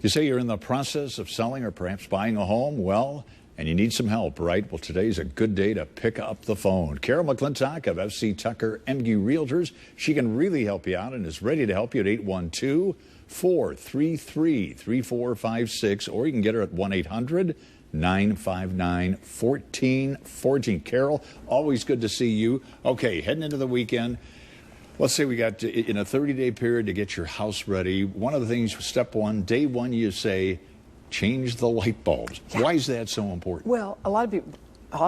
You say you're in the process of selling or perhaps buying a home, well, and you need some help, right? Well, today's a good day to pick up the phone. Carol McClintock of F.C. Tucker MG Realtors, she can really help you out and is ready to help you at 812-433-3456, or you can get her at 1-800-959-1414. Carol, always good to see you. Okay, heading into the weekend. Let's say we got in a 30-day period to get your house ready. One of the things, step one, day one, you say, change the light bulbs. Yeah. Why is that so important? Well, a lot of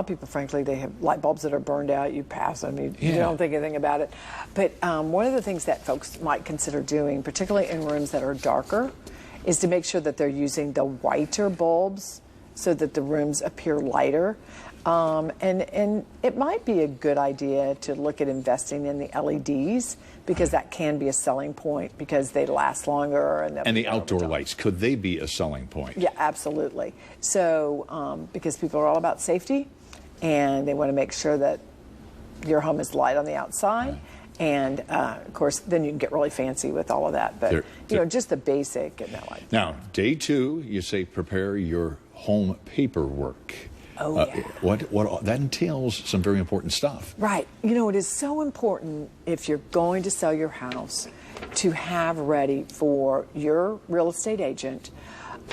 people, frankly, they have light bulbs that are burned out. You pass them, you don't think anything about it. But one of the things that folks might consider doing, particularly in rooms that are darker, is to make sure that they're using the whiter bulbs so that the rooms appear lighter. And it might be a good idea to look at investing in the LEDs, because that can be a selling point because they last longer. And the outdoor lights, could they be a selling point? Yeah, absolutely. So because people are all about safety, and they want to make sure that your home is light on the outside. And, of course, then you can get really fancy with all of that. But, you know, just the basic. And that like. Now, day two, you say prepare your home paperwork. Oh, yeah. What that entails some very important stuff. Right. You know, it is so important, if you're going to sell your house, to have ready for your real estate agent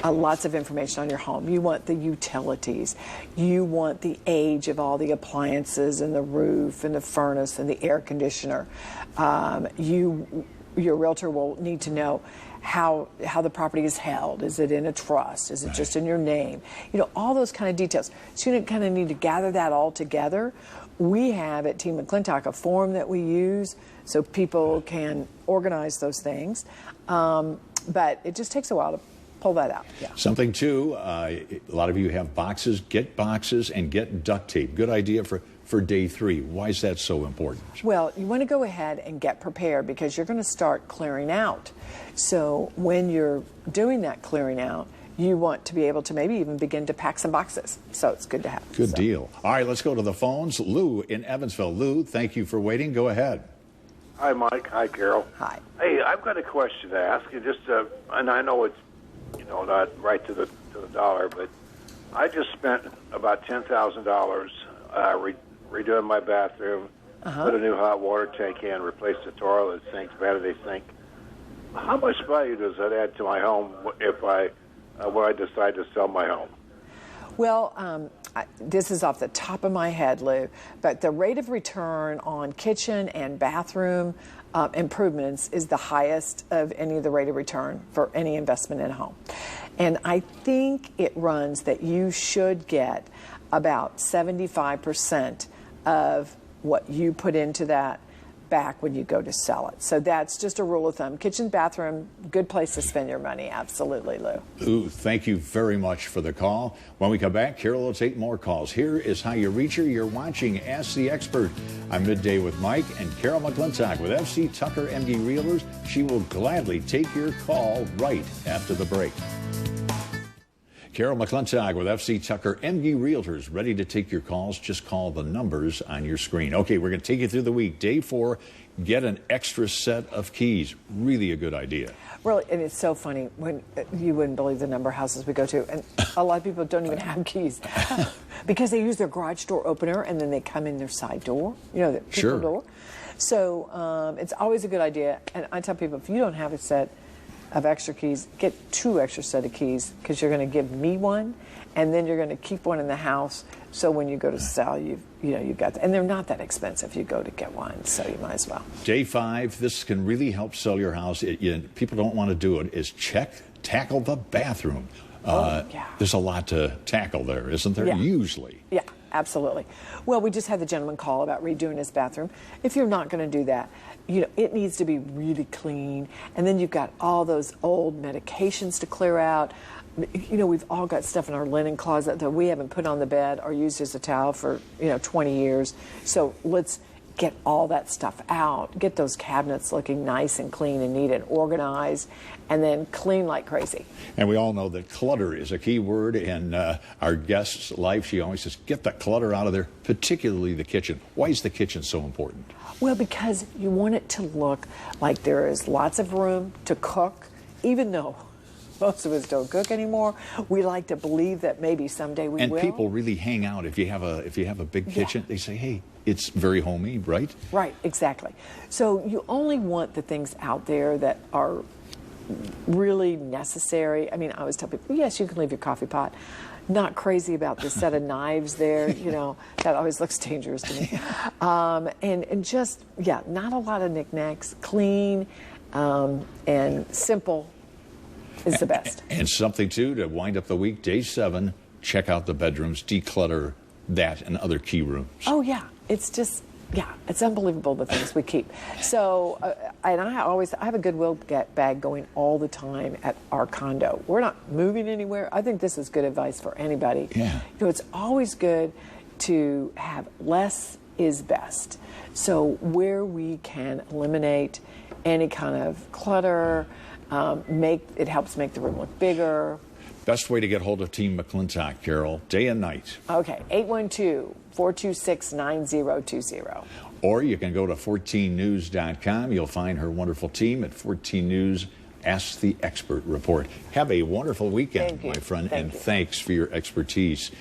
lots of information on your home. You want the utilities. You want the age of all the appliances and the roof and the furnace and the air conditioner. Your realtor will need to know how the property is held. Is it in a trust? Is it just in your name? You know, all those kind of details. So you kind of need to gather that all together. We have at Team McClintock a form that we use so people can organize those things. But it just takes a while to pull that out. Yeah. Something too, a lot of you have boxes. Get boxes and get duct tape. Good idea for day three. Why is that so important? Well, you want to go ahead and get prepared, because you're going to start clearing out. So when you're doing that clearing out, you want to be able to maybe even begin to pack some boxes. So it's good to have. Good deal. All right, let's go to the phones. Lou in Evansville. Lou, thank you for waiting. Go ahead. Hi, Mike. Hi, Carol. Hi. Hey, I've got a question to ask you. Just, and I know it's, you know, not right to the dollar, but I just spent about $10,000 redoing my bathroom, put a new hot water tank in, replaced the toilet sink, vanity sink. How much value does that add to my home if when I decide to sell my home? Well, this is off the top of my head, Lou, but the rate of return on kitchen and bathroom improvements is the highest of any of the rate of return for any investment in a home. And I think it runs that you should get about 75% of what you put into that back when you go to sell it. So that's just a rule of thumb. Kitchen, bathroom, good place to spend your money. Absolutely, Lou. Ooh, thank you very much for the call. When we come back, Carol will take more calls. Here is how you reach her. You're watching Ask the Expert. I'm Midday with Mike and Carol McClintock with F.C. Tucker MD Realtors. She will gladly take your call right after the break. Carol McClintock with F.C. Tucker MD Realtors, ready to take your calls. Just call the numbers on your screen. Okay, we're going to take you through the week. Day 4, get an extra set of keys. Really a good idea. Really, and it's so funny. When you wouldn't believe the number of houses we go to, and a lot of people don't even have keys because they use their garage door opener and then they come in their side door, you know, the people door. So it's always a good idea. And I tell people, if you don't have a set of extra keys, get 2 extra set of keys, because you're going to give me one, and then you're going to keep one in the house, so when you go to sell, you've got that. And they're not that expensive. You go to get one, so you might as well. Day 5, this can really help sell your house. People don't want to do it, is tackle the bathroom. There's a lot to tackle there, isn't there? Yeah. Usually. Yeah, absolutely. Well, we just had the gentleman call about redoing his bathroom. If you're not going to do that, you know, it needs to be really clean. And then you've got all those old medications to clear out. You know, we've all got stuff in our linen closet that we haven't put on the bed or used as a towel for, 20 years. So let's get all that stuff out, get those cabinets looking nice and clean and neat and organized, and then clean like crazy. And we all know that clutter is a key word in our guest's life. She always says, get the clutter out of there, particularly the kitchen. Why is the kitchen so important? Well, because you want it to look like there is lots of room to cook, even though Most of us don't cook anymore. We like to believe that maybe someday we And will. people really hang out. If you have a big kitchen, they say, hey, it's very homey, right? Right, exactly. So you only want the things out there that are really necessary. I mean, I always tell people, yes, you can leave your coffee pot. Not crazy about the set of knives there, you know, that always looks dangerous to me. And just, yeah, not a lot of knickknacks, clean and simple is the best. And something, too, to wind up the week, day 7, check out the bedrooms, declutter that and other key rooms. Oh, yeah. It's just, yeah, it's unbelievable the things we keep. So, and I have a Goodwill bag going all the time at our condo. We're not moving anywhere. I think this is good advice for anybody. Yeah. You know, it's always good to have less is best. So where we can eliminate any kind of clutter, it helps make the room look bigger. Best way to get hold of Team McClintock, Carol, day and night. Okay, 812-426-9020. Or you can go to 14news.com. You'll find her wonderful team at 14 News Ask the Expert Report. Have a wonderful weekend, Thank you. my friend, Thank and you. thanks for your expertise.